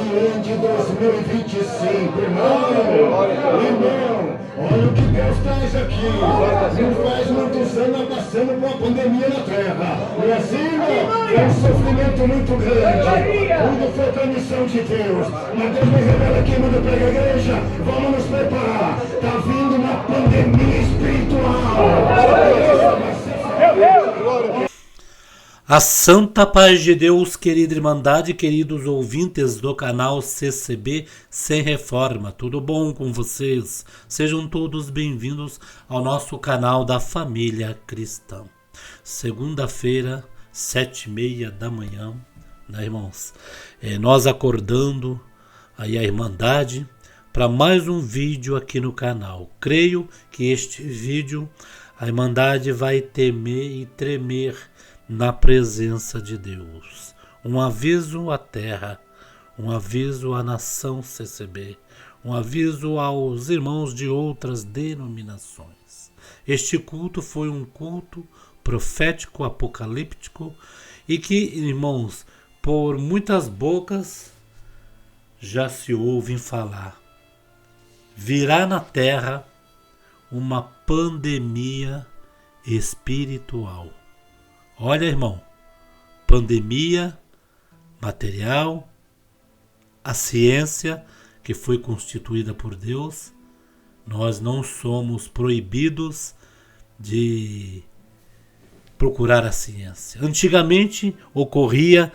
ano de 2025, irmão, olha o que Deus traz aqui. Não faz muitos anos nós passamos por uma pandemia na Terra. E assim, é um sofrimento muito grande. Tudo foi permissão de Deus. Mas Deus me revela aqui, manda para a igreja. Vamos nos preparar. Está vindo uma pandemia espiritual. A santa paz de Deus, querida Irmandade, queridos ouvintes do canal CCB Sem Reforma, tudo bom com vocês? Sejam todos bem-vindos ao nosso canal da Família Cristã. Segunda-feira, 7h30 da manhã, né, irmãos? Nós acordando aí a Irmandade para mais um vídeo aqui no canal. Creio que este vídeo a Irmandade vai temer e tremer na presença de Deus. Um aviso à terra, um aviso à nação CCB, um aviso aos irmãos de outras denominações. Este culto foi um culto profético, apocalíptico e que, irmãos, por muitas bocas já se ouvem falar. Virá na terra uma pandemia espiritual. Olha, irmão, pandemia, material, a ciência que foi constituída por Deus, nós não somos proibidos de procurar a ciência. Antigamente ocorria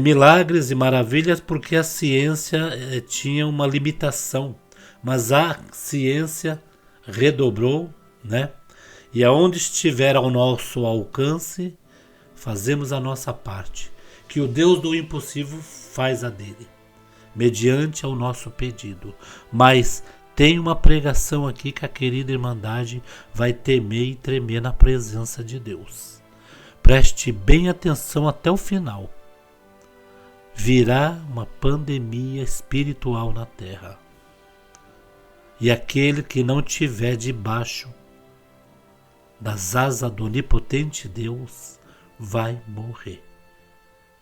milagres e maravilhas porque a ciência tinha uma limitação, mas a ciência redobrou, né? E aonde estiver ao nosso alcance, fazemos a nossa parte, que o Deus do impossível faz a dele, mediante ao nosso pedido. Mas tem uma pregação aqui que a querida Irmandade vai temer e tremer na presença de Deus. Preste bem atenção até o final. Virá uma pandemia espiritual na terra. E aquele que não tiver debaixo das asas do onipotente Deus vai morrer.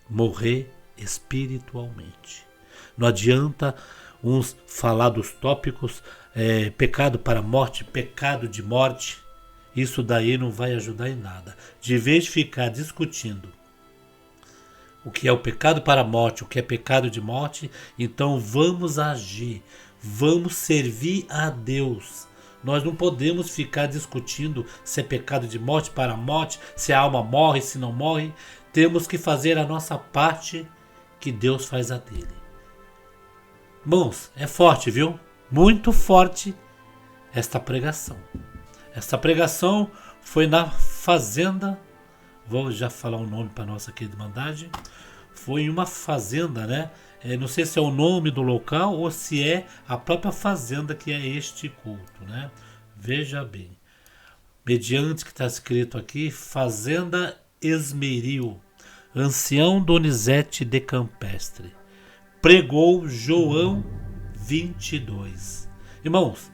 Morrer espiritualmente. Não adianta uns falar dos tópicos pecado para a morte, pecado de morte. Isso daí não vai ajudar em nada. De vez de ficar discutindo o que é o pecado para a morte, o que é pecado de morte, então vamos agir, vamos servir a Deus. Nós não podemos ficar discutindo se é pecado de morte para a morte, se a alma morre, se não morre. Temos que fazer a nossa parte, que Deus faz a dele. Irmãos, é forte, viu? Muito forte esta pregação. Esta pregação foi na fazenda, vou já falar o nome para a nossa querida Irmandade. Foi em uma fazenda, né? Não sei se é o nome do local ou se é a própria fazenda que é este culto, né? Veja bem. Mediante que está escrito aqui, Fazenda Esmeril, ancião Donizete de Campestre. Pregou João 22. Irmãos,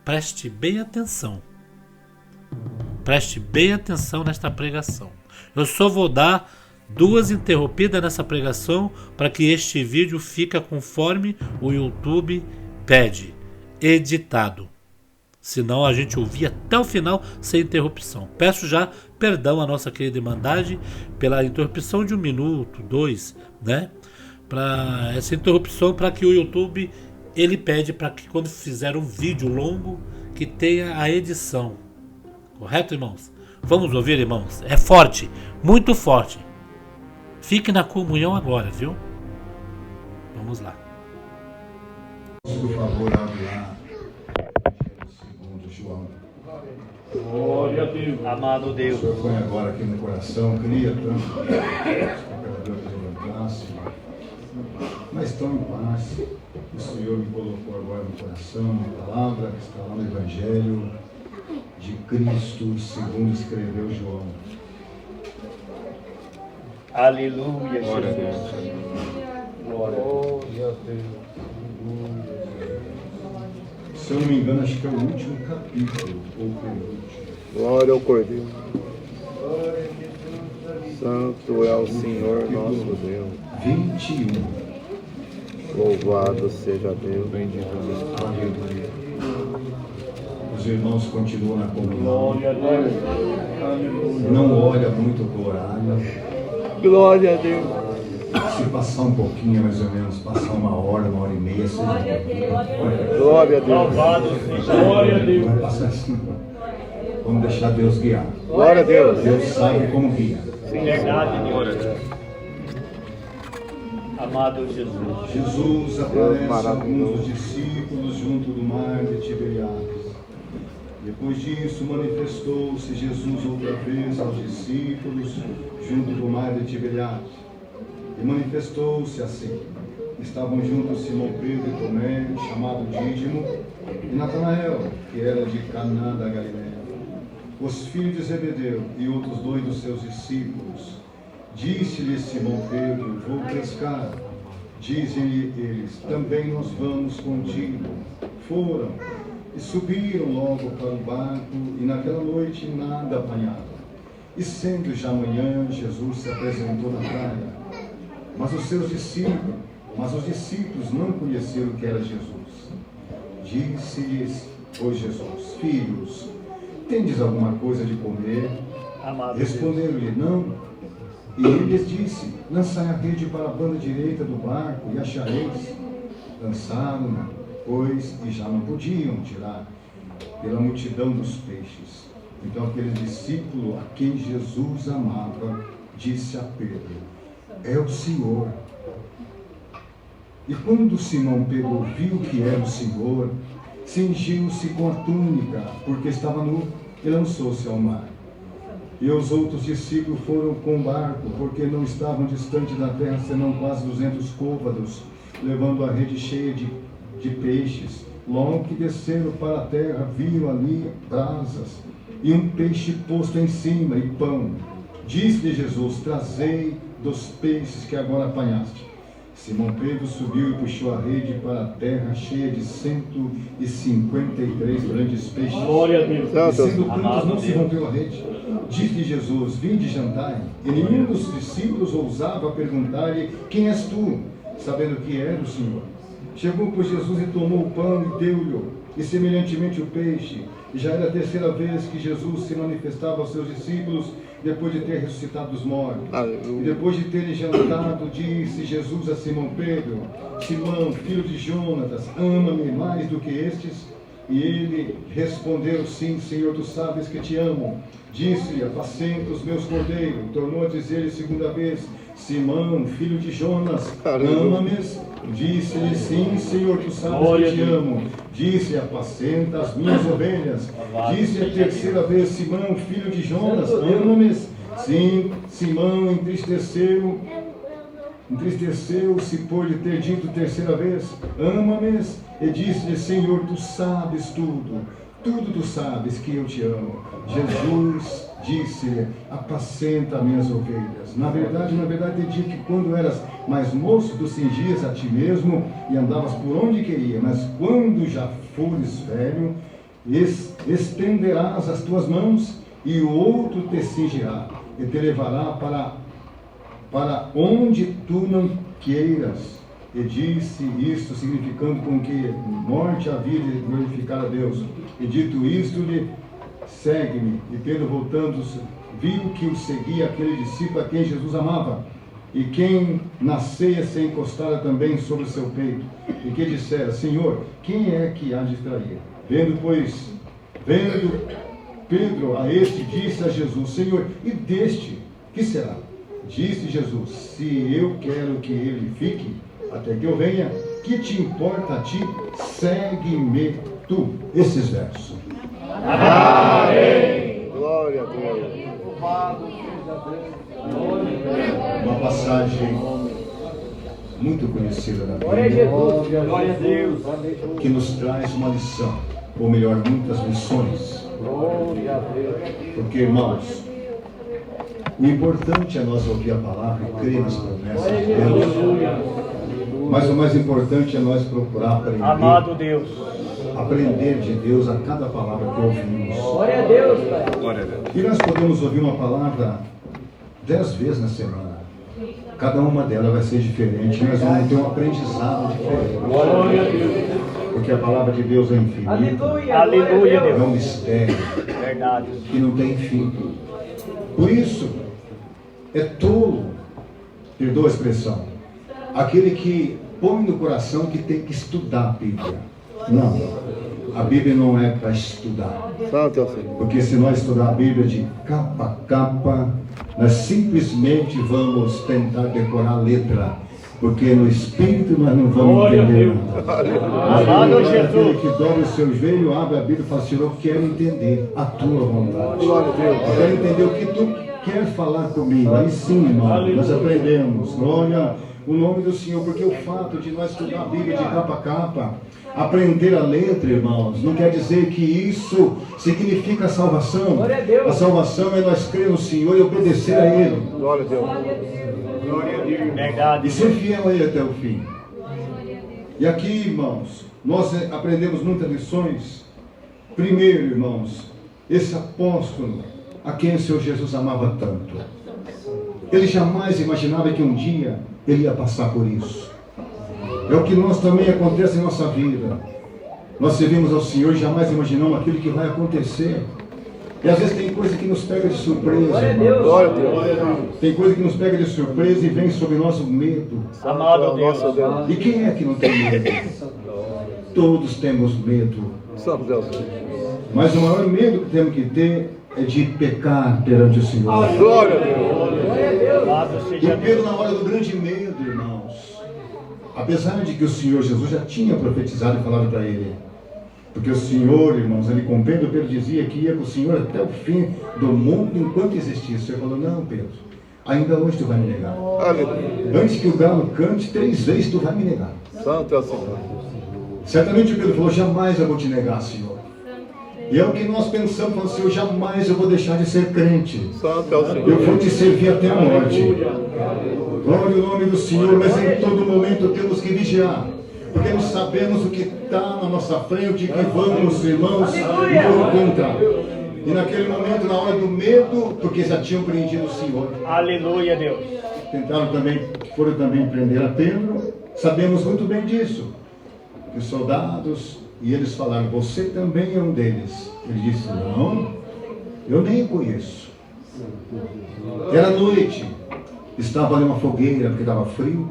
preste bem atenção. Preste bem atenção nesta pregação. Eu só vou dar duas interrompidas nessa pregação para que este vídeo fique conforme o YouTube pede, editado. Senão a gente ouvia até o final sem interrupção. Peço já perdão à nossa querida Irmandade pela interrupção de 1 minuto, 2, né? Para essa interrupção, para que o YouTube ele pede para que quando fizer um vídeo longo que tenha a edição. Correto, irmãos? Vamos ouvir, irmãos? É forte, muito forte. Fique na comunhão agora, viu? Vamos lá. Por favor, abre lá. Segundo João. Glória a Deus. Amado Deus. O Senhor põe agora aqui no coração, queria tanto que o pecador que levantasse, mas tão em paz. O Senhor me colocou agora no coração uma palavra que está lá no Evangelho de Cristo, segundo escreveu João. Aleluia, Glória a Jesus. Deus. Glória a Deus. Se eu não me engano, acho que é o último capítulo, ou o penúltimo. Glória ao Cordeiro. Santo é o Senhor nosso Deus. 21. Louvado seja Deus, bendito Deus. Aleluia. Os irmãos continuam na comunhão. Glória a Deus. Aleluia. Não olha muito pro horário. Glória a Deus. Se passar um pouquinho, mais ou menos, passar 1 hora, 1h30, seja. Glória a Deus. Louvado seja. Glória a Deus. Vai passar assim. Vamos deixar Deus guiar. Glória a Deus. Deus sabe como guia. Verdade, Deus. Amado Jesus. Jesus aparece a maravilhoso. alguns dos discípulos junto do mar de Tiberiades. Depois disso, manifestou-se Jesus outra vez aos discípulos junto do mar de Tiberiades. E manifestou-se assim. Estavam juntos Simão Pedro e Tomé, chamado Dídimo, e Natanael, que era de Caná da Galileia, os filhos de Zebedeu e outros 2 dos seus discípulos. Disse-lhe Simão Pedro: vou pescar. Dizem-lhe eles: também nós vamos contigo. Foram e subiram logo para o barco, e naquela noite nada apanharam. E sendo já manhã, Jesus se apresentou na praia. Mas os discípulos não conheceram que era Jesus. Disse-lhes, pois Jesus: filhos, tendes alguma coisa de comer? Amado Deus. Responderam-lhe: não. E ele lhes disse: lançai a rede para a banda direita do barco e achareis. Lançaram-na, pois, e já não podiam tirar, pela multidão dos peixes. Então aquele discípulo a quem Jesus amava disse a Pedro: é o Senhor. E quando Simão Pedro viu que era o Senhor, cingiu-se com a túnica, porque estava nu, e lançou-se ao mar. E os outros discípulos foram com o barco, porque não estavam distante da terra, senão quase 200 côvados, levando a rede cheia de peixes. Logo que desceram para a terra, viram ali brasas, e um peixe posto em cima, e pão. Disse-lhe Jesus: trazei dos peixes que agora apanhaste. Simão Pedro subiu e puxou a rede para a terra, cheia de 153 grandes peixes. Glória a Deus. E sendo tantos, Amado não se Deus. rompeu a rede. Disse-lhe Jesus: vinde jantai. E nenhum dos discípulos ousava perguntar-lhe: quem és tu? Sabendo que era o Senhor. Chegou, pois, Jesus e tomou o pão e deu-lhe, e semelhantemente o peixe. E já era a 3ª vez que Jesus se manifestava aos seus discípulos, depois de ter ressuscitado os mortos. Aleluia. E depois de terem jantado, disse Jesus a Simão Pedro: Simão, filho de Jonatas, ama-me mais do que estes? E ele respondeu: sim, Senhor, tu sabes que te amo. Disse-lhe: apacenta os meus cordeiros. Tornou a dizer-lhe 2ª vez: Simão, filho de Jonas, ama-me? Disse-lhe: sim, Senhor, tu sabes que te amo. Disse: apacenta as minhas ovelhas. Disse a 3ª vez: Simão, filho de Jonas, ama-me? Sim, Simão entristeceu-se por lhe ter dito 3ª vez: ama-me? E disse-lhe: Senhor, tu sabes tudo tu sabes que eu te amo. Jesus disse-lhe: apacenta minhas ovelhas. Na verdade, te digo que quando eras mais moço, tu cingias a ti mesmo e andavas por onde queria, mas quando já fores velho, estenderás as tuas mãos e o outro te cingirá e te levará para onde tu não queiras. E disse isto, significando com que morte havia de glorificar a Deus. E dito isto, lhe segue-me. E Pedro, voltando-se, viu que o seguia aquele discípulo a quem Jesus amava, e quem na ceia se encostara também sobre o seu peito, e que dissera: Senhor, quem é que há de trair? Vendo Pedro a este, disse a Jesus: Senhor, e deste, que será? Disse Jesus: se eu quero que ele fique até que eu venha, que te importa a ti? Segue-me tu. Esses versos. Amém. Glória a Deus. Uma passagem muito conhecida da Bíblia, Glória a Deus. que nos traz uma lição, ou melhor, muitas lições. Glória a Deus. Porque, irmãos, o importante é nós ouvir a palavra e crer nas promessas de Deus. Mas o mais importante é nós procurar aprender. Amado Deus. Aprender de Deus a cada palavra que ouvimos. Glória a Deus, Pai. Glória a Deus. E nós podemos ouvir uma palavra 10 vezes na semana. Cada uma delas vai ser diferente, nós vamos ter um aprendizado diferente. Glória a Deus. Porque a palavra de Deus é infinita. Aleluia, É um Deus. mistério Verdade. que não tem fim. Por isso, é tolo, perdoa a expressão, aquele que põe no coração que tem que estudar a Bíblia. Não, a Bíblia não é para estudar. Santo é o Senhor. Porque se nós estudar a Bíblia de capa a capa, nós simplesmente vamos tentar decorar a letra. Porque no Espírito nós não vamos Glória a entender. Deus. Amado Amado Jesus. Aquele Jesus. que dobra o seu joelho, abre a Bíblia e fala, Senhor, eu quero entender a tua vontade. Glória a Deus. Eu quero entender o que tu quer falar comigo. Aí sim, irmão, nós aprendemos. Glória o nome do Senhor, porque o fato de nós estudar a Bíblia de capa a capa, aprender a letra, irmãos, não quer dizer que isso significa salvação. Glória a Deus. A salvação é nós crer no Senhor e obedecer a Ele. Glória a Deus. Verdade. E ser fiel a Ele até o fim. E aqui, irmãos, nós aprendemos muitas lições. Primeiro, irmãos, esse apóstolo a quem o Senhor Jesus amava tanto, ele jamais imaginava que um dia ele ia passar por isso. É o que nós também acontece em nossa vida. Nós servimos ao Senhor e jamais imaginamos aquilo que vai acontecer. E às vezes tem coisa que nos pega de surpresa. Glória a irmão. Deus. Glória a Deus. Tem coisa que nos pega de surpresa e vem sobre nosso medo. Amado Deus. Nosso Deus. E quem é que não tem medo? Todos temos medo. Santo Deus. Mas o maior medo que temos que ter é de pecar perante o Senhor. Glória a Deus. Louvado E seja Deus. Pedro, na hora do grande medo, irmãos, apesar de que o Senhor Jesus já tinha profetizado e falado para ele, porque o Senhor, irmãos, ele com Pedro dizia que ia com o Senhor até o fim do mundo enquanto existisse. Ele falou, não, Pedro, ainda hoje tu vai me negar. Aleluia. Antes que o galo cante 3 vezes tu vai me negar. Santo é o Senhor. Certamente Pedro falou, jamais eu vou te negar, Senhor. E é o que nós pensamos, falando, Senhor, jamais eu vou deixar de ser crente. Santo é o Eu Senhor. vou te servir até a morte. Glória ao nome do Senhor, mas em todo momento temos que vigiar. Porque nós sabemos o que está na nossa frente, que vamos, irmãos, encontrar. E naquele momento, na hora do medo, porque já tinham prendido o Senhor, Aleluia, Deus. foram também prender a Pedro. Sabemos muito bem disso. Que os soldados, e eles falaram, você também é um deles. Ele disse, não, eu nem conheço. Era noite, estava ali uma fogueira, porque estava frio,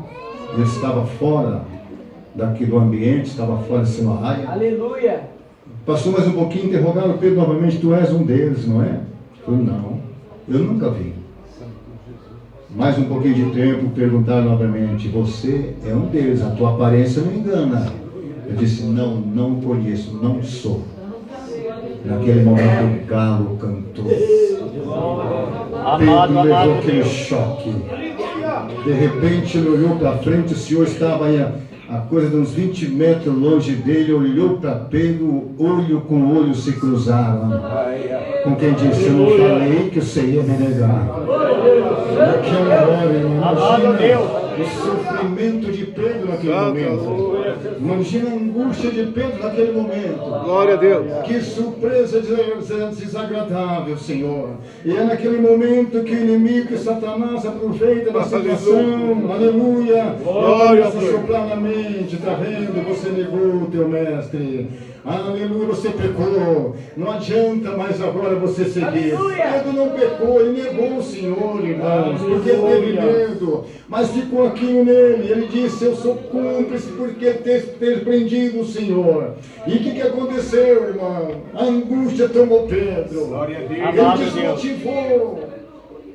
ele estava fora daqui do ambiente, estava fora de uma raia. Aleluia. Passou mais um pouquinho, interrogaram Pedro novamente, tu és um deles, não é? Ele falou, não, eu nunca vi. Mais um pouquinho de tempo, perguntaram novamente, você é um deles, a tua aparência não engana. Eu disse, não, não conheço, não sou. Naquele momento o galo cantou. Amado, Pedro levou amado aquele Deus. choque. De repente ele olhou para frente, o Senhor estava aí a coisa de uns 20 metros longe dele, olhou para Pedro, olho com olho se cruzaram. Com quem disse, eu não falei que você ia me negar. Naquela hora, irmão, Amado imagina Deus. o sofrimento de Pedro naquele momento. Imagina a angústia de Pedro naquele momento. Glória a Deus. Que surpresa desagradável, Senhor. E é naquele momento que o inimigo e Satanás aproveita da situação. Aleluia. Glória a Começa a Deus. soprar na mente. Está vendo? Você negou o teu mestre. Aleluia, você pecou. Não adianta mais agora você seguir. Pedro não pecou, ele negou o Senhor, irmãos, porque ele teve medo. Mas ficou aquilo nele. Ele disse, eu sou cúmplice porque ter prendido o Senhor. E o que aconteceu, irmão? A angústia tomou Pedro. Ele Amado Deus. desmotivou.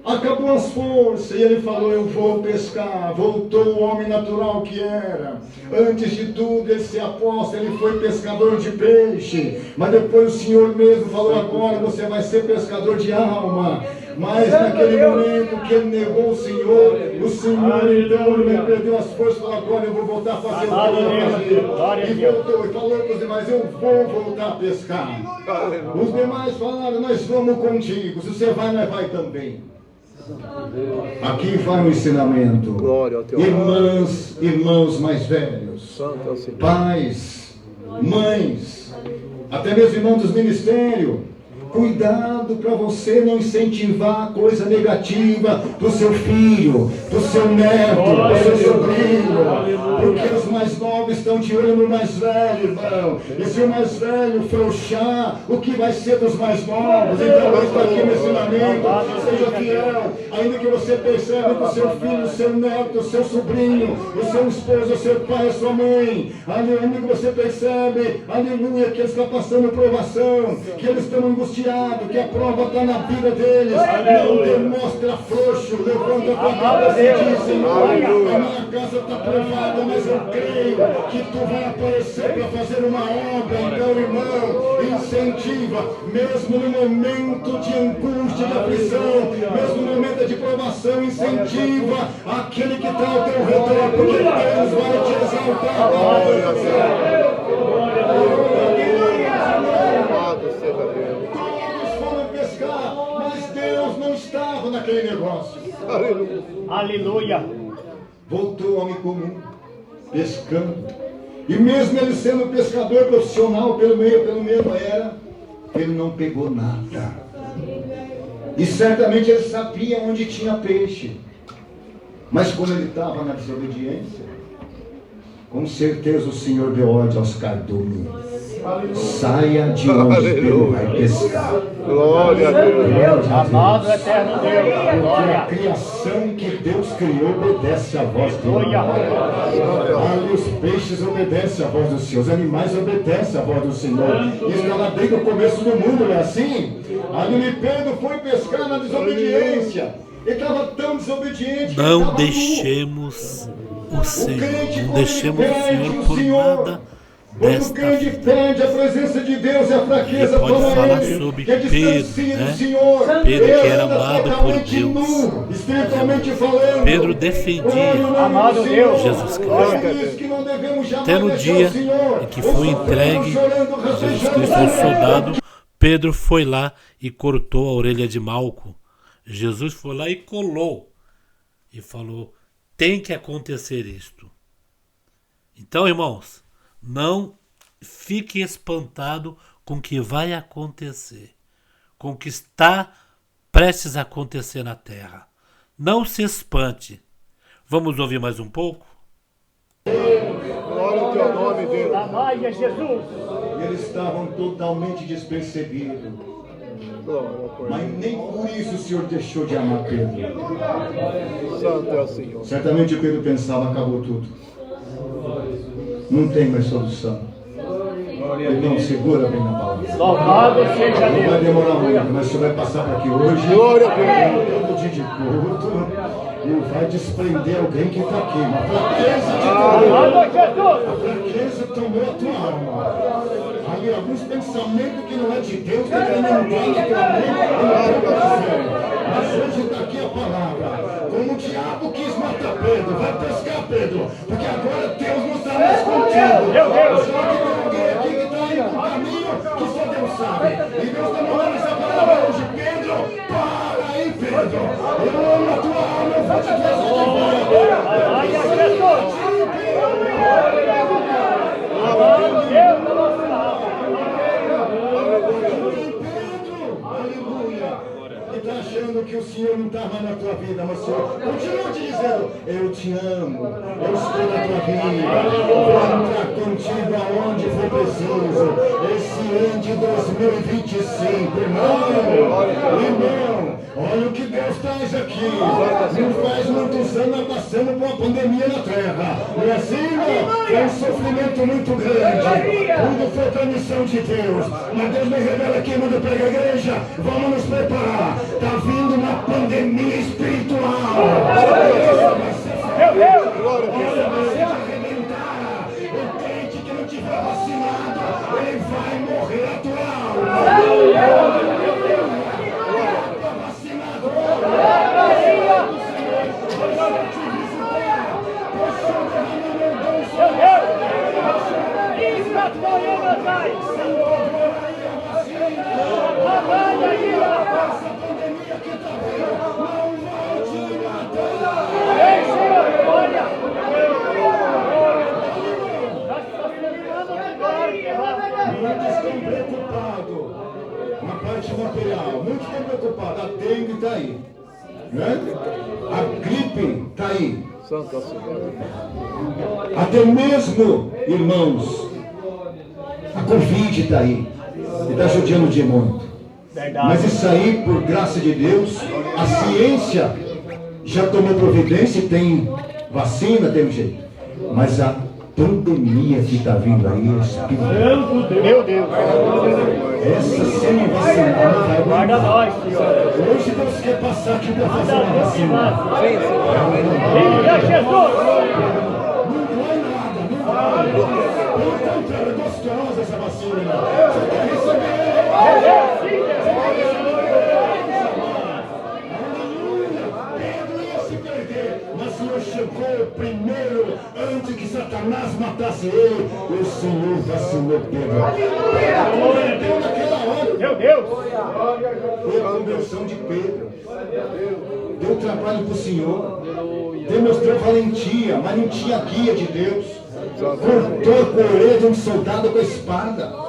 Acabou as forças e ele falou, eu vou pescar. Voltou o homem natural que era. Antes de tudo, esse apóstolo, ele foi pescador de peixe. Mas depois o Senhor mesmo falou, agora você vai ser pescador de alma. Mas naquele momento que ele negou o Senhor então ele perdeu as forças e falou, agora eu vou voltar a fazer o que eu ia fazer. E voltou e falou para os demais, eu vou voltar a pescar. Os demais falaram, nós vamos contigo. Se você vai, nós vai também. Aqui vai um ensinamento. Glória ao teu nome. Irmãos mais velhos, Santo é o Senhor. pais, mães, até mesmo irmãos dos ministérios, Cuidado para você não incentivar coisa negativa do seu filho, do seu neto, do seu sobrinho. Porque os mais novos estão de olho no mais velho, irmão. E se o mais velho frouxar, o que vai ser dos mais novos? Então, eu estou aqui no ensinamento. Seja fiel. Ainda que você perceba que o seu filho, o seu neto, o seu sobrinho, o seu esposo, o seu pai, a sua mãe, ainda que você percebe, aleluia, que ele está passando provação, que eles estão angustiados, que a prova está na vida deles. Não demonstra frouxo, levanta a tua cabeça e diz: Senhor, a minha casa está provada, mas eu creio que tu vai aparecer para fazer uma obra. Então, irmão, incentiva, mesmo no momento de angústia, de aflição, mesmo no momento de provação, incentiva aquele que está ao teu redor, porque Deus vai te exaltar. Mas Deus não estava naquele negócio. Aleluia. Voltou ao homem comum, pescando. E mesmo ele sendo pescador profissional pelo mesmo era, ele não pegou nada. E certamente ele sabia onde tinha peixe. Mas quando ele estava na desobediência, com certeza o Senhor deu ordem aos cardumes: saia de onde Pedro vai pescar. Glória a Deus. Amado eterno Deus. Porque Glória. a criação que Deus criou obedece à voz dele. Ali os peixes obedecem à voz do Senhor, os animais obedecem à voz do Senhor. Isso está lá desde o começo do mundo, não é assim? Ali Pedro foi pescar na desobediência. Ele estava tão desobediente. Não deixemos o Senhor, não deixemos o Senhor por nada Quando o desta crente vida. perde a presença de Deus e a fraqueza, Ele pode toma falar ele, sobre que é distancia Pedro, né? do Senhor. Pedro que Ele era anda amado por totalmente Deus. nu, espiritualmente falando. Pedro defendia Amado Deus. Jesus Cristo. Por isso que não devemos jamais Até no deixar dia o Senhor, em que ou foi sofrendo, entregue chorando, Jesus rastejando, Cristo ao soldado, Pedro foi lá e cortou a orelha de Malco. Jesus foi lá e colou e falou: tem que acontecer isto. Então, irmãos, não fique espantado com o que vai acontecer, com o que está prestes a acontecer na terra. Não se espante. Vamos ouvir mais um pouco? Glória ao teu nome, Deus. Amai a Jesus. E eles estavam totalmente despercebidos. Glória ao Pai. Mas nem por isso o Senhor deixou de amar Pedro. Santo é o Senhor. Certamente Pedro pensava: acabou tudo. Não tem mais solução. Irmão, segura bem na palavra. Louvado seja Não vai Deus. demorar muito, mas você vai passar por aqui hoje. Glória a Deus. Todo dia de culto. E vai desprender alguém que está aqui. Uma fraqueza de Deus. Amado Jesus. A fraqueza tomou a tua alma. Ali alguns pensamentos que não é de Deus, que ele não entende que mas hoje está aqui a palavra. Como o diabo quis matar Pedro, vai pescar Pedro, porque agora Deus não está mais contigo. Meu Deus. Só que tem alguém aqui que está indo para um caminho que só Deus sabe. E Deus está mandando essa palavra hoje. Pedro, para aí, Pedro. Eu amo a tua alma, eu vou te trazer de volta. Amai a Jesus. Amado Deus da nossa alma. Aleluia. E está achando que o Senhor não está mais na tua vida, mas o Senhor continua te dizendo: eu te amo, eu estou na tua vida, vou entrar contigo aonde for preciso. Esse ano de 2025, irmão, olha o que Deus traz aqui. Não faz muitos anos nós passamos por uma pandemia na terra, não é assim, irmão? É um sofrimento muito grande. Tudo foi para a missão de Deus, mas Deus me revela aqui, manda para a igreja: vamos nos preparar. Está vindo uma pandemia espiritual. Meu Deus. Glória a Deus. Vai arrebentar. O crente que não tiver vacinado, ele vai morrer atual. Está vacinado. Essa pandemia que está vindo não vai te matar. Muitos estão preocupados. Uma parte da Muitos estão preocupados. A dengue está aí. Né? A gripe está aí. Santo é o Senhor. Até mesmo, irmãos, a Covid está aí. E está judiando de muito. Mas isso aí, por graça de Deus, a ciência já tomou providência e tem vacina, tem um jeito. Mas a pandemia que está vindo aí, Meu Deus. essa sem vacinar vai Guarda nós, Senhor. Hoje Deus quer passar aqui para fazer uma vacina. Sim, Jesus. Não dói nada, não dói. Pelo contrário, é gostosa essa vacina. Você quer receber? Pedro ia se perder, mas o Senhor chegou primeiro, antes que Satanás matasse ele. O Senhor vacinou Pedro. Pedro naquela hora. Meu Deus. Foi a conversão de Pedro. Deu trabalho para o Senhor. Demonstrou valentia, mas não tinha guia de Deus. Cortou a orelha de um soldado com a espada.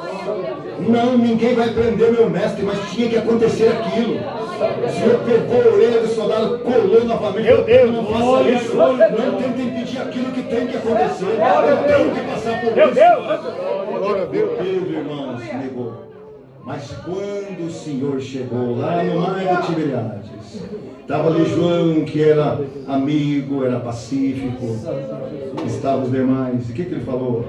Não, ninguém vai prender meu mestre, mas tinha que acontecer aquilo. O Senhor pegou a orelha do soldado, colou novamente. Meu Deus, não faça isso. Não tentem impedir aquilo que tem que acontecer. Eu tenho que passar por Meu isso. Deus. Glória a Deus. Pedro, irmãos, negou. Mas quando o Senhor chegou lá no mar de Tiberíades, estava ali João, que era amigo, era pacífico, estavam os demais. E o que ele falou?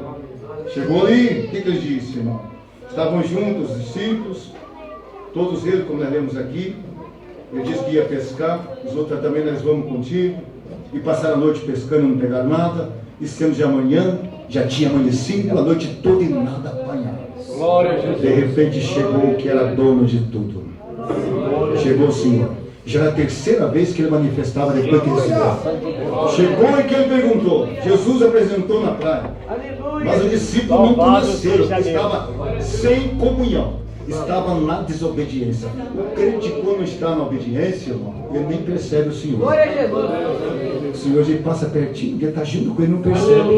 Chegou ali, o que ele disse, irmão? Estavam juntos os discípulos, todos eles, como nós lemos aqui. Ele disse que ia pescar, os outros também, nós vamos contigo. E passaram a noite pescando, não pegaram nada. Dissemos de amanhã, já tinha amanhecido, a noite toda e nada apanharam. De repente chegou o que era dono de tudo. Chegou o Senhor. Já era a terceira vez que ele manifestava depois que ele se deu. Chegou e que ele perguntou. Jesus apresentou na praia. Mas o discípulo não conheceram, estava sem comunhão. Estava na desobediência. O crente, quando está na obediência, irmão, ele nem percebe o Senhor. O Senhor já passa pertinho, ele está junto com ele, não percebe.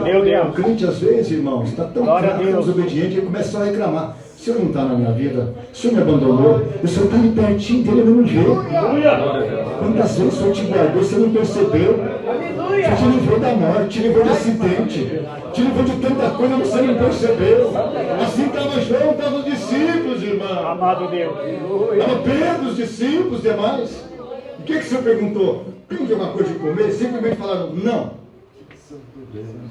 Meu Deus. O crente, às vezes, irmão, está tão desobediente, ele começa a reclamar. O Senhor não está na minha vida, o Senhor me abandonou, o Senhor está ali pertinho dele, ele não vê. Quantas vezes o Senhor te guardou, você não percebeu? O Senhor te livrou da morte, te livrou de acidente, te livrou de tanta coisa, você não percebeu. Assim estava João, estavam os discípulos, irmão. Amado Deus. Estava Pedro, os discípulos, demais. O que o Senhor perguntou? Tem alguma coisa de comer? Simplesmente falaram, não.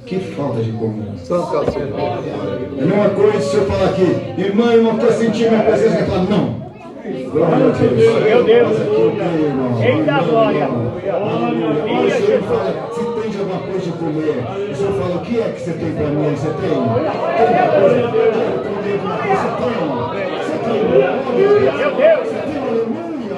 Que falta de comunhão. Santo é o Senhor. É a mesma coisa se eu falar aqui, irmã, eu não estou sentindo minha presença, vai falar, não. Glória a Deus. Meu Deus. Mas aqui eu tenho, irmão. Eita glória. Aleluia. O Senhor fala, se tem de alguma coisa de comer, o Senhor fala, o que é que você tem para mim? Você tem? Tem alguma coisa? Você tem? Você tem? Meu Deus. Você tem? Aleluia.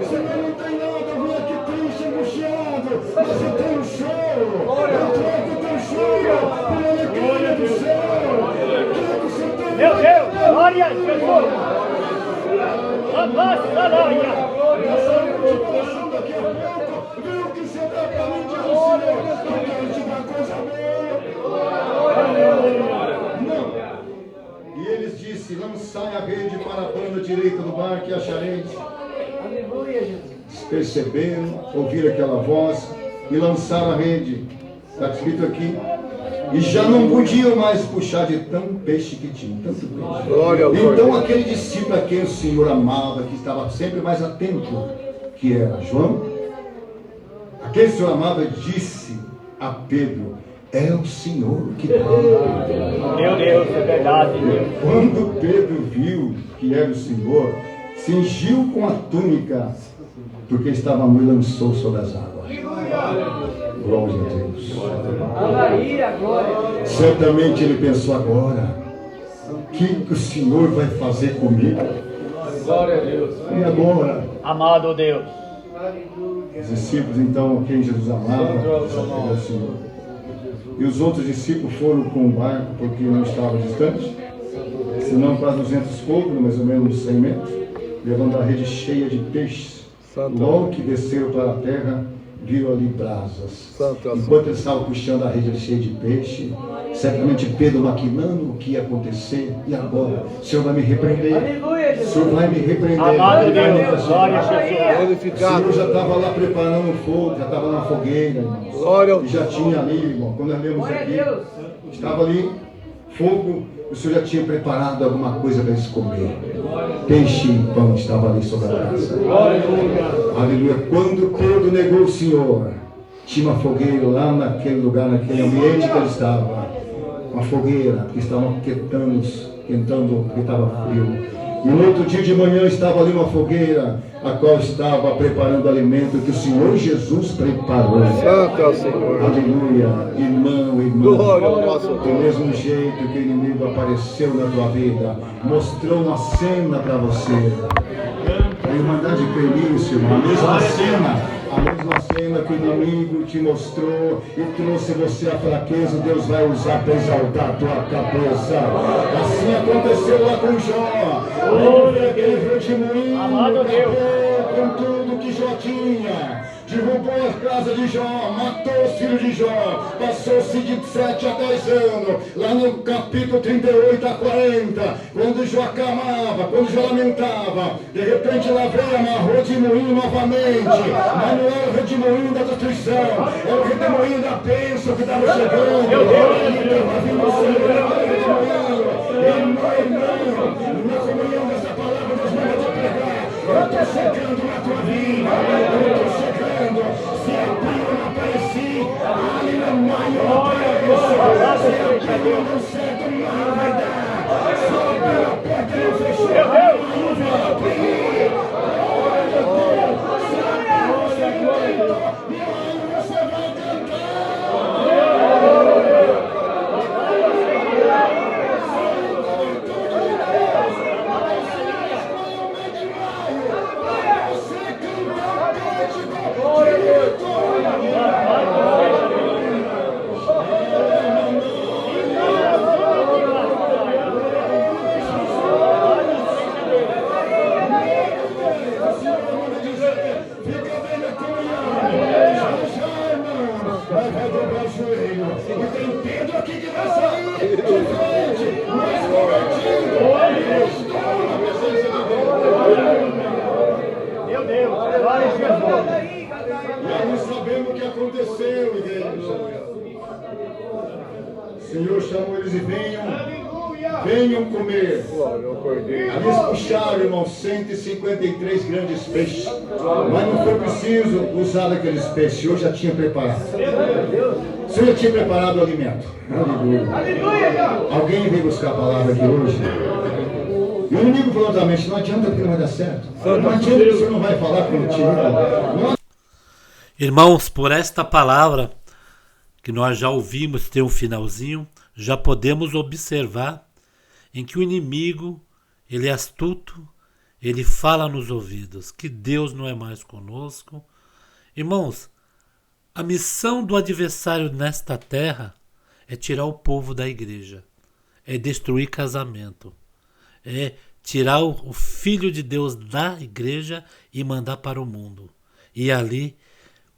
Senhor, não tem nada, eu vim aqui triste, angustiado, mas você tem um choro. Eu troco o teu choro pela alegria do céu. Meu Deus. Glória a Jesus. Nossa glória. Daqui a pouco, vê o que você dá para mim, diz o Senhor. Eu quero te dar coisa boa. Não. E eles disse, lançai a rede para a banda direita do mar que achareis. Perceberam, ouviram aquela voz e lançaram a rede. Está escrito aqui. E já não podiam mais puxar de tanto peixe que tinham, tanto peixe. Glória ao Então Senhor. aquele discípulo a quem o Senhor amava, que estava sempre mais atento, que era João, aquele Senhor amava, disse a Pedro, é o Senhor que fala. Meu Deus, é verdade, Deus. Quando Pedro viu que era o Senhor, cingiu com a túnica, porque estava nu e lançou sobre as águas. Glória a Deus. Certamente ele pensou agora, o que o Senhor vai fazer comigo? Glória a Deus. E agora? Amado Deus. Os discípulos então, a quem Jesus amava, era o Senhor. E os outros discípulos foram com o barco, porque não estava distante, senão para 200 côvados, mais ou menos 100 metros, levando a rede cheia de peixes. Logo que desceram para a terra, viu ali brasas. Santo é o Enquanto ele estava puxando a rede cheia de peixe, certamente Pedro maquinando o que ia acontecer. E agora? O Senhor vai me repreender. O Senhor vai me repreender. Amado Deus, Jesus. glória a Jesus. O glorificado. Senhor já estava lá preparando o fogo, já estava na fogueira, irmãos. Glória ao E já tinha ali, irmão, quando nós lemos aqui, estava ali, fogo, o Senhor já tinha preparado alguma coisa para eles comer. Peixe e pão estava ali sobre a casa. Aleluia. Quando Pedro negou o Senhor, tinha uma fogueira lá naquele lugar, naquele ambiente que ele estava. Uma fogueira que estavam quentando porque estava frio. E no outro dia de manhã estava ali uma fogueira, a qual estava preparando alimento que o Senhor Jesus preparou. Santo é o Senhor. Aleluia. Irmão, irmã. Glória ao nosso Do Deus. mesmo jeito que o inimigo apareceu na tua vida, mostrou uma cena para você. A Irmandade Felício, a mesma cena que o inimigo te mostrou e trouxe você a fraqueza, Deus vai usar para exaltar a tua cabeça. Assim aconteceu lá com Jó. Olha aquele redemoinho, Amado Deus. com tudo que Jó tinha. Derrubou a casa de Jó, matou os filhos de Jó, passou-se de 7 a 10 anos, lá no capítulo 38 a 40, quando Jó acamava, quando Jó lamentava, de repente lá veio, amarrou de moinho novamente, mas não era o redemoinho da destruição, era o redemoinho da bênção que estava chegando, ele estava vindo o Senhor, era o redemoinho, irmão, na comunhão dessa palavra, Deus manda te pregar, eu estou chegando na tua vida, eu estou chegando. Se abriu, eu não apareci. Ali no maio, eu apareci. Se abriu, não certo, não vai dar. Se abriu a porta, não fechou. Não vai abrir. Se abriu, você cantou. E aí você vai vai dobrar o joelho. E tem Pedro aqui que vai sair de frente, mais convertido. Estou na presença de Deus. Meu Deus, glória a Jesus. E aí sabemos o que aconteceu, igreja. O Senhor chamou eles e venham comer. Glória ao Cordeiro. Ali eles puxaram, irmão, 153 grandes peixes. Mas não foi preciso usar aqueles peixes, o Senhor já tinha preparado. O Senhor já tinha preparado o alimento. Aleluia. Alguém veio buscar a palavra aqui hoje? E o inimigo falou da mente, não adianta porque não vai dar certo. Não adianta que o Senhor não vai falar contigo. Não Irmãos, por esta palavra que nós já ouvimos, tem um finalzinho, já podemos observar em que o inimigo, ele é astuto, ele fala nos ouvidos que Deus não é mais conosco. Irmãos, a missão do adversário nesta terra é tirar o povo da igreja, é destruir casamento, é tirar o Filho de Deus da igreja e mandar para o mundo. E ali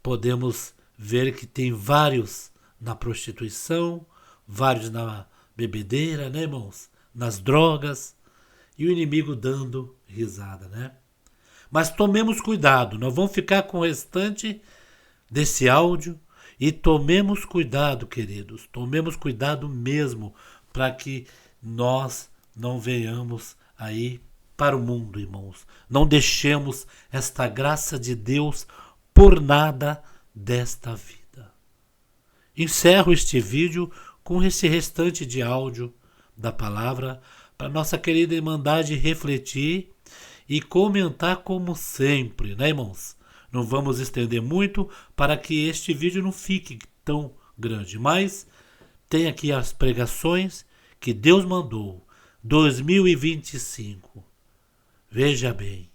podemos ver que tem vários na prostituição, vários na bebedeira, né, irmãos? Nas drogas, e o inimigo dando risada, né? Mas tomemos cuidado, nós vamos ficar com o restante desse áudio e tomemos cuidado, queridos, tomemos cuidado mesmo para que nós não venhamos aí para o mundo, irmãos. Não deixemos esta graça de Deus por nada desta vida. Encerro este vídeo com esse restante de áudio da palavra para nossa querida Irmandade refletir e comentar como sempre, né, irmãos? Não vamos estender muito para que este vídeo não fique tão grande, mas tem aqui as pregações que Deus mandou, 2025. Veja bem,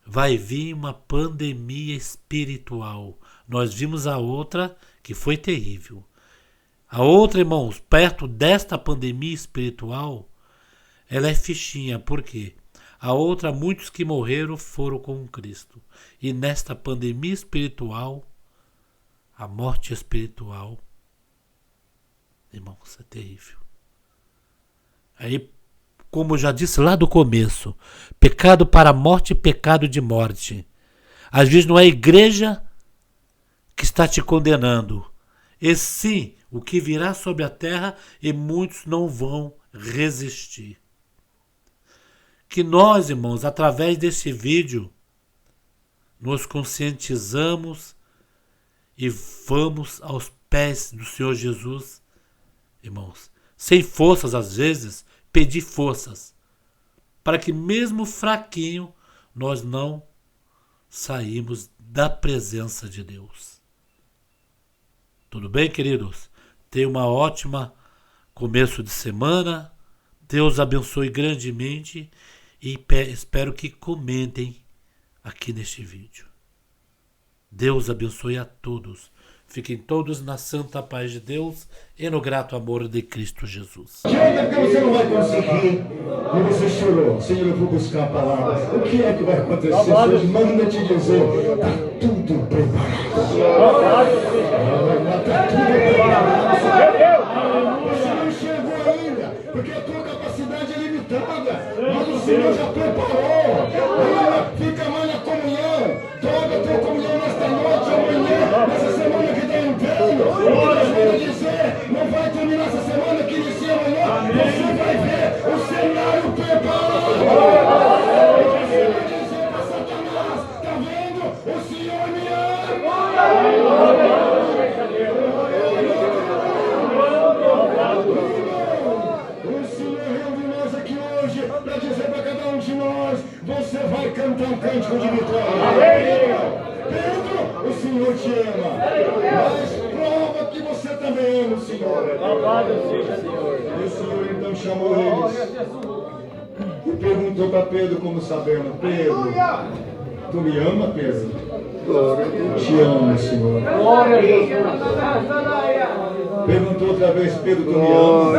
vai vir uma pandemia espiritual. Nós vimos a outra que foi terrível. A outra, irmãos, perto desta pandemia espiritual, ela é fichinha. Por quê? A outra, muitos que morreram foram com Cristo. E nesta pandemia espiritual, a morte espiritual, irmãos, é terrível. Aí, como eu já disse lá do começo, pecado para a morte e pecado de morte. Às vezes não é a igreja que está te condenando, e sim o que virá sobre a terra, e muitos não vão resistir. Que nós, irmãos, através desse vídeo, nos conscientizamos e vamos aos pés do Senhor Jesus, irmãos, sem forças às vezes, pedir forças, para que mesmo fraquinho, nós não saímos da presença de Deus. Tudo bem, queridos? Tenha uma ótima começo de semana. Deus abençoe grandemente e espero que comentem aqui neste vídeo. Deus abençoe a todos. Fiquem todos na santa paz de Deus e no grato amor de Cristo Jesus. Adianta, porque você não vai conseguir. E você chorou. Senhor, eu vou buscar a palavra. O que é que vai acontecer? Deus manda te dizer. Está tudo preparado. Está tudo preparado. Você não chegou ainda, porque a tua capacidade é limitada. Mas o Senhor já preparou. Fica mais na comunhão. Toda a tua comunhão nesta noite, amanhã, nessa semana que está entrando. Deus manda dizer, não vai terminar essa semana que inicia amanhã. Você vai ver o cenário preparado. Você vai dizer para Satanás, está vendo? O Senhor me ama. O Senhor reúne nós aqui hoje para dizer para cada um de nós, você vai cantar um cântico de vitória. Pedro, o Senhor te ama, mas prova que você também ama o Senhor. E o Senhor então chamou eles e perguntou para Pedro, como sabemos, Pedro, tu me ama, Pedro? Te amo, Senhor. Perguntou outra vez, Pedro, tu me ama?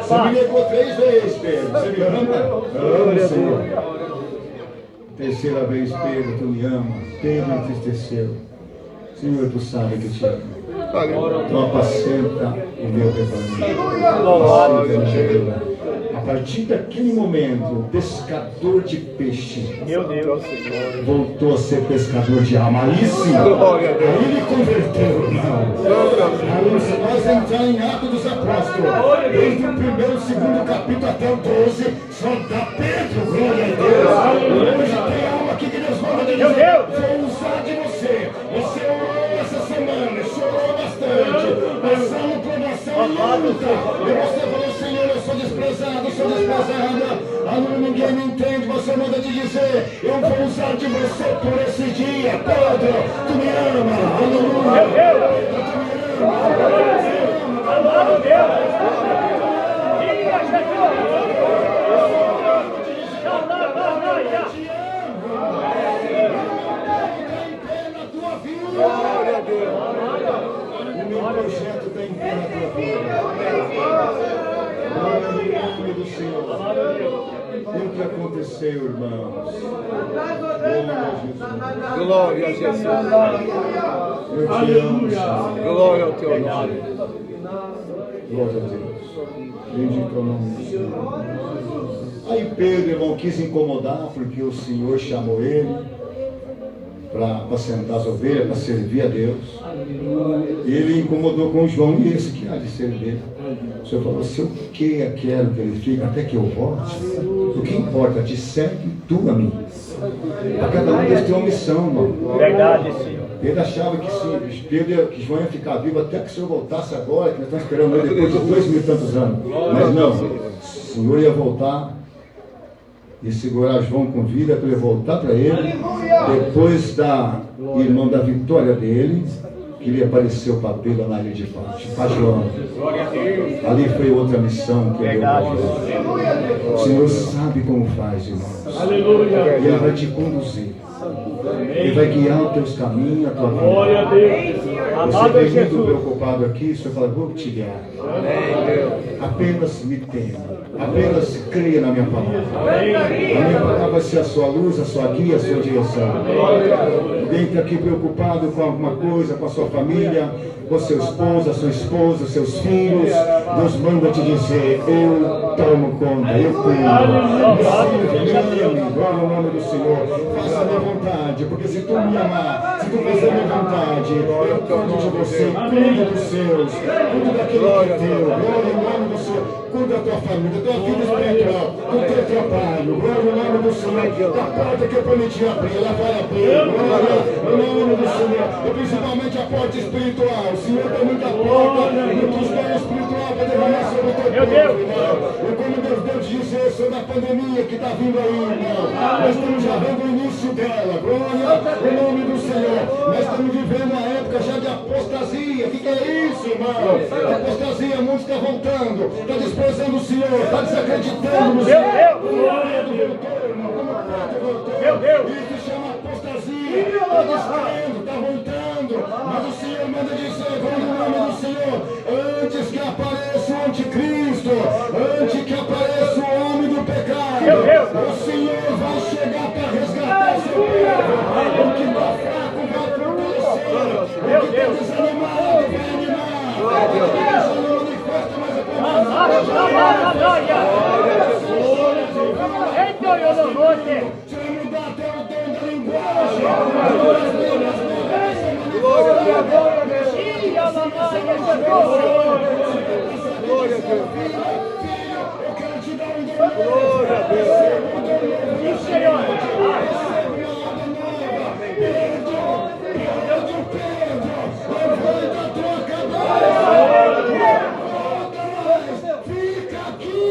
Você me negou 3 vezes, Pedro. Você me ama? Amo, Senhor. Terceira vez, Pedro, tu me ama. Pedro entristeceu. Senhor, tu sabe que te amo. Então apacenta o meu rebanho. A partir daquele momento, o pescador de peixe voltou a ser pescador de alma. Aí sim, aí ele converteu, irmão. Se nós entrar em Atos dos Apóstolos, desde o 1º, 2º capítulo até o 12, só dá Pedro, glória a Deus. Hoje tem alma aqui que Deus manda dizer, vou usar de você. Você orou essa semana, chorou bastante, passando provação e luta. E você falou, Senhor, eu sou desprezado, sou desprezada. Ninguém me entende, você manda de dizer, eu vou usar de você por esse dia. Pedro, tu me ama, aleluia. Tu me ama. Glória a Deus. O meu projeto está em pé na tua vida. Glória ao nome do Senhor. O que aconteceu, irmãos? Glória a Jesus. Eu te amo, Senhor. Glória ao teu nome. Glória a Deus. Bendito é o nome do Senhor. Aí Pedro, irmão, quis incomodar porque o Senhor chamou ele para apacentar as ovelhas, para servir a Deus. Ele incomodou com João, e esse que há de servir. O Senhor falou, se eu quero que ele fique até que eu volte, o que importa, te segue tu a mim. Para cada um deles tem uma missão, irmão. Verdade, Senhor. Pedro achava que sim, que João ia ficar vivo até que o Senhor voltasse agora, que nós estamos esperando ele depois de 2000 e tantos anos. Mas não, o Senhor ia voltar e segurar João com vida para ele voltar para ele, depois irmão, da vitória dele, que lhe apareceu para Pedro na ilha de João. Ali foi outra missão que ele deu para João. O Senhor sabe como faz, irmãos. E Ele vai te conduzir. Ele vai guiar os teus caminhos, a tua vida. Amado vem muito Jesus. preocupado aqui, o Senhor fala, vou te guiar. Apenas me tema. Apenas creia na minha palavra. A minha palavra vai ser a sua luz, a sua guia, a sua direção. Alguém está aqui preocupado com alguma coisa, com a sua família, com seu esposo, a sua esposa, seus filhos. Deus manda te dizer, eu tomo conta, eu cuido. Me ame, glória ao nome do Senhor. Faça a minha vontade, porque se tu me amar, se tu fizer a minha vontade, eu cuido de você, cuido dos seus, cuido daquilo que é teu. Glória ao nome do Senhor. Cuida da tua família, da tua vida espiritual, do teu trabalho. Glória ao nome do Senhor. Da porta que eu prometi abrir, ela vai abrir. Glória ao nome do Senhor. E principalmente a porta espiritual. O Senhor tem muita porta, muitos meios espiritual para derramar sobre o teu povo, irmão. E como Deus deu te dizer sobre a pandemia que está vindo aí, irmão. Nós estamos já vendo o início dela. Glória ao nome do Senhor. Nós estamos vivendo uma época já de apostasia. O que é isso, irmão? Apostasia, o mundo está voltando. Está desprezando o Senhor. Está desacreditando no Senhor. Meu Deus. Isso chama apostasia. Está descrendo, está voltando. Mas o Senhor manda dizer, glória ao nome do Senhor, antes que apareça o anticristo, antes que apareça o homem do pecado, o Senhor vai chegar para resgatar seu povo. O que está fraco vai fortalecer. O que está desanimado vai animar. O que desanima manifesta mais a Você vai mudar até o dom da linguagem. Glória a Deus. Glória a Deus. Eu quero te dar um dom. Glória a Deus. Sim, Senhor. Fica aqui.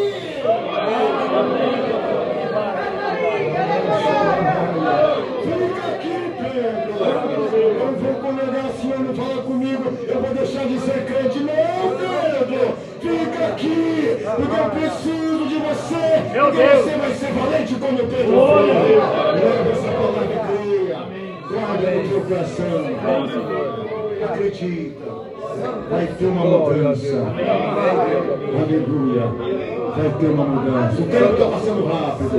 Fica aqui, Pedro. Eu vou congregar, o Senhor não fala comigo. Eu vou deixar de ser crente. Não, Pedro. Fica aqui. Porque eu preciso de você. Meu Porque Deus. você vai ser valente como Pedro foi. Leva essa palavra e creia. Guarda no teu coração. Acredita. Vai ter uma mudança. Aleluia. Vai ter uma mudança. O tempo está passando rápido.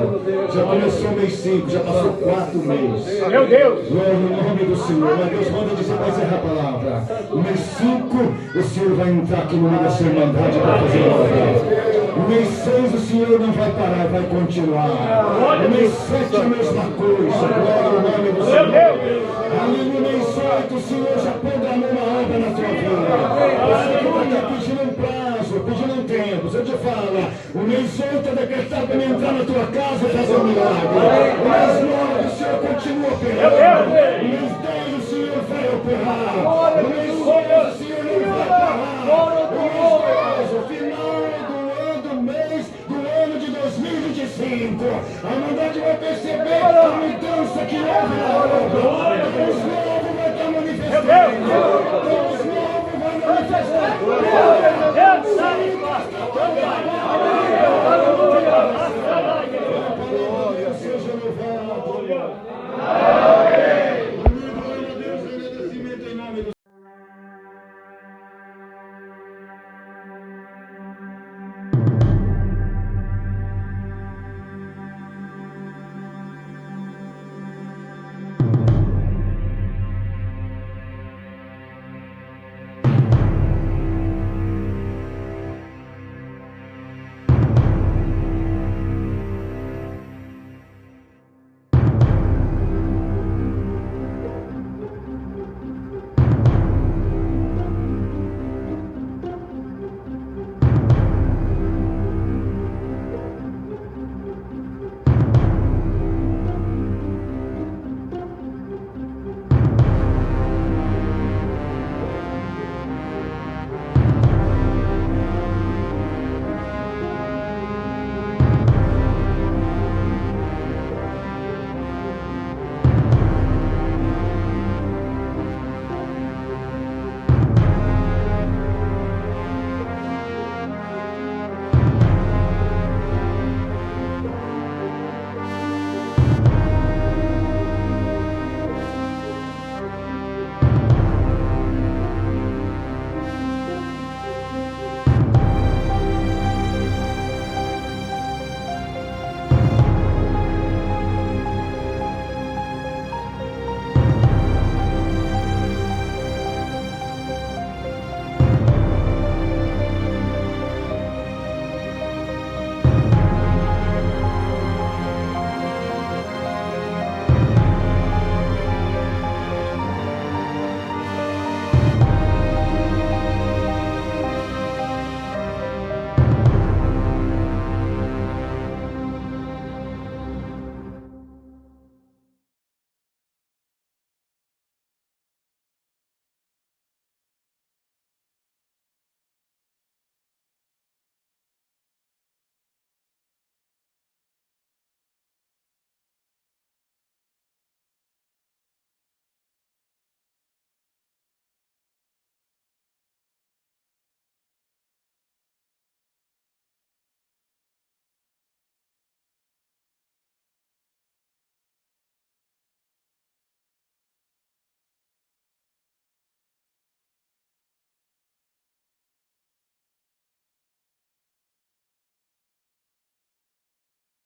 Já começou o mês 5, já passou 4 meses. Meu Deus. Glória no nome do Senhor. Mas Deus manda dizer, vai encerrar a palavra. No mês 5, o Senhor vai entrar aqui no meio da sua irmandade para fazer obra. No mês 6, o Senhor não vai parar, vai continuar. No mês 7, a mesma coisa. Glória no nome do Senhor. Ali no mês 8, o Senhor já programou uma obra na tua vida. Você que está aqui pedindo um prazo, pedindo um tempo. Você te fala, o mês 8 é decretado para mim entrar na tua casa e fazer um milagre. O mês 9, o Senhor continua operando. O mês 10, o Senhor vai operar. O mês 11, o Senhor não vai parar. O mês 12, o final do mês do ano de 2025. A humanidade vai perceber a mudança que houve na obra. O mês novo vai estar manifestando.